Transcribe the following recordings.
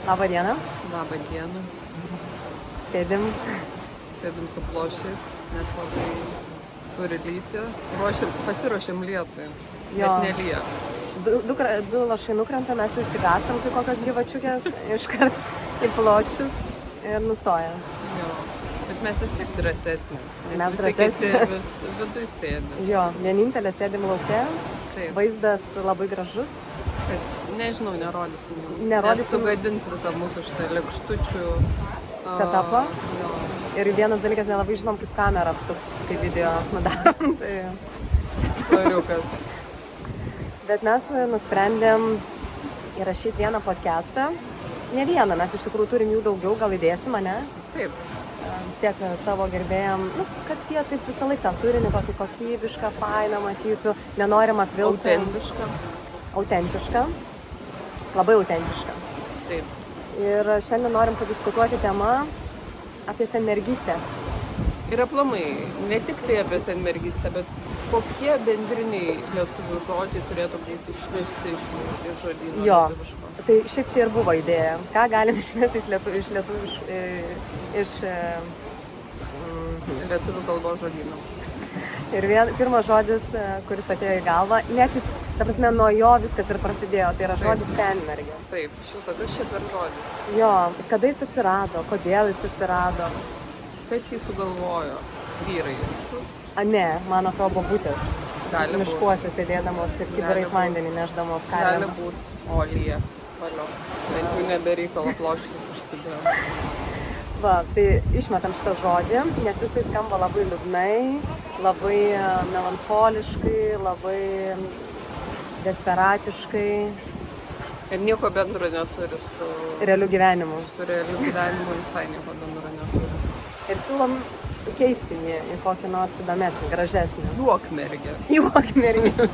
Labą dieną. Labą dieną. Sėdim su plošiais, nes labai turi lyti. Pasiruošėm lietui, bet nelyja. Du lašai nukrenta, mes jau įsigastam, kai kokios gyvačiukės, iškart į pločius ir nustoja. Jo, bet mes vis tik drąsesnės. Mes drąsesnės. Vidui sėdim. Jo, vienintelė sėdim lauke, vaizdas labai gražus. Nežinau, nerodysim. Nerodysim. Nes sugadins visą mūsų šitą lėkštučių setupą. Ir vienas dalykas, nelabai žinom, kaip kamerą apsukti, kaip video nudarom. Tvariukas. Bet mes nusprendėm įrašyti vieną podcastą. Ne vieną, mes iš tikrųjų turim jų daugiau, gal įdėsim, ne? Taip. Vis tiek savo gerbėjam, kad jie taip visą laiką tą turinį tokį kokybišką, fainą matytų, nenorim atvilti. Autentiška. Labai autentiška. Taip. Ir šiandien norim padiskutuoti temą apie senmergystę. Ir aplamai, ne tik tai apie senmergystę, bet kokie bendriniai lietuvių žodžiai turėtų būti išmesti iš žodyno lietuviško. Tai šiaip čia ir buvo idėja. Ką galim išmesti iš lietuvių kalbos žodyno. Ir pirmas žodis, kuris atėjo į galvą, net jis, ta prasme, nuo jo viskas ir prasidėjo, tai yra žodis senmergė. Taip, šitas čia per žodis. Jo, kada jis atsirado, kodėl jis atsirado. Kas jį sugalvojo? Vyrai. Ne, man atrodo, bobutės. Gali būt. Miškuose sėdėdamos ir kibirais vandenį neždamos karvėm. Gali būt. O, lyja. Valio. Bent jau nebereikalo ploštis užsidėjom. Va, tai išmetam šitą žodį, nes jisai skamba labai liūdnai, labai melancholiškai, labai desperatiškai. Ir nieko bendro neturi su realiu gyvenimu. Su realiu gyvenimu visai nieko bendro neturi. Ir siūlom keisti jį į kokį nors įdomesnį, gražesnį. Juokmergė. Juokmergė.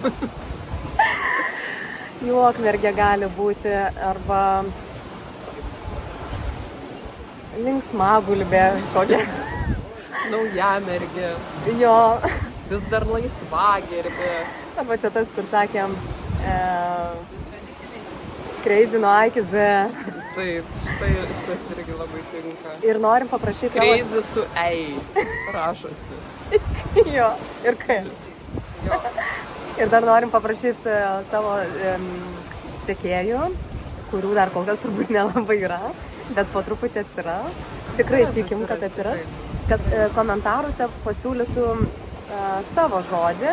Juokmergė gali būti arba linksmagulbė kokia. Naujamergė. Jo. Vis dar laisvagerbė. Arba čia tas, kur sakėm, crazy nuo A iki Z. Taip, tai šitas irgi labai tinka. Ir norim paprašyti... Crazy su ei, rašosi. Jo, ir kai. Jo. Ir dar norim paprašyti savo sekėjų, kurių dar kol kas turbūt nelabai yra, bet po truputį atsiras. Tikrai tikim, kad atsiras. Kad komentaruose pasiūlytų savo žodį,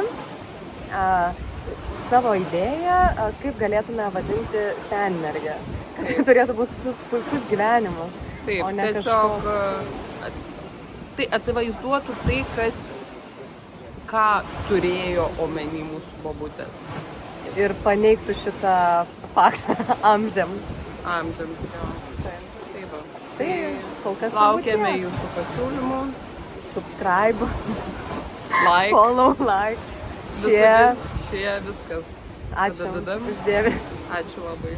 savo idėją, kaip galėtume vadinti senmergę. Kad tai turėtų būti puikus gyvenimas. Taip, o ne tiesiog tai atvaizduotų tai, ką turėjo omeny mūsų bobutės. Ir paneigtų šitą faktą amžiams. Amžiams, jo. Taip. Tai kol kas laukiame jūsų pasiūlymų. Subscribe. Like. Follow, like. Share. Viskas. Ačiū už dėmesį. Ačiū labai.